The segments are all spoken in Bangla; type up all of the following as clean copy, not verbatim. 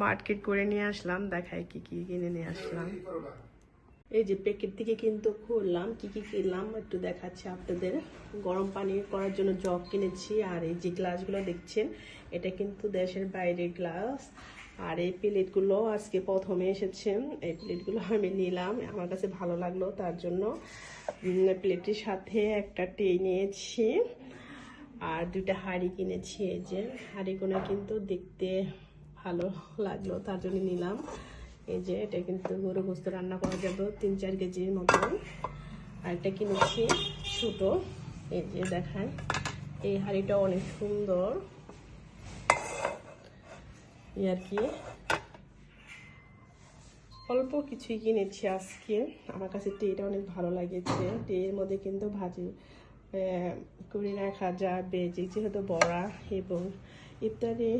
মার্কেট করে নিয়ে আসলাম, দেখাই কি কি কিনে নিয়ে আসলাম। এই যে প্যাকেট থেকে কিন্তু খুললাম, কি কি কিনলাম একটু দেখাচ্ছি আপনাদের। গরম পানি করার জন্য জগ কিনেছি, আর এই যে গ্লাসগুলো দেখছেন এটা কিন্তু দেশের বাইরের গ্লাস। আর এই প্লেটগুলো আজকে প্রথমে এসেছে, এই প্লেটগুলো আমি নিলাম, আমার কাছে ভালো লাগলো তার জন্য। প্লেটের সাথে একটা ট্রে নিয়েছি আর দুইটা হাঁড়ি কিনেছি। এই যে হাঁড়িগুলো কিন্তু দেখতে ভালো লাগলো তার জন্য নিলাম। এই যে এটা কিন্তু গরু গোস্ত রান্না করা যাবে 3-4 কেজির মতন। আর একটা কিনেছি ছোট, এই যে দেখায় এই হাঁড়িটা অনেক সুন্দর আর কি। অল্প কিছুই কিনেছি আজকে, আমার কাছে টেটা অনেক ভালো লাগেছে। টের মধ্যে কিন্তু ভাজি করে রাখা যাবে, যেহেতু বড়া এবং ইত্যাদি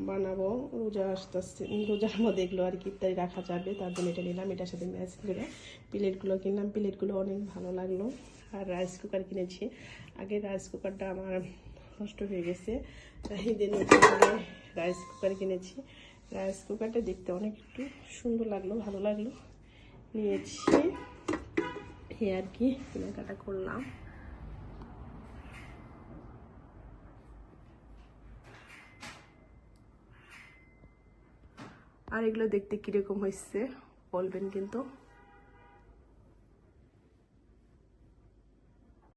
বানাবো, রোজা আসতেছে, রোজার মধ্যে এগুলো আর কি ইত্যাদি রাখা যাবে, তার জন্য এটা নিলাম। এটার সাথে ম্যাচ করে প্লেটগুলো কিনলাম, প্লেটগুলো অনেক ভালো লাগলো। আর রাইস কুকার কিনেছি, আগে রাইস কুকারটা আমার নষ্ট হয়ে গেছে, ঈদের নতুন করে রাইস কুকার কিনেছি। রাইস কুকারটা দেখতে অনেক একটু সুন্দর লাগলো, ভালো লাগলো, নিয়েছি। এই আর কি কেনাকাটা করলাম। আর এগুলো দেখতে কিরকম হয়েছে বলবেন কিন্তু।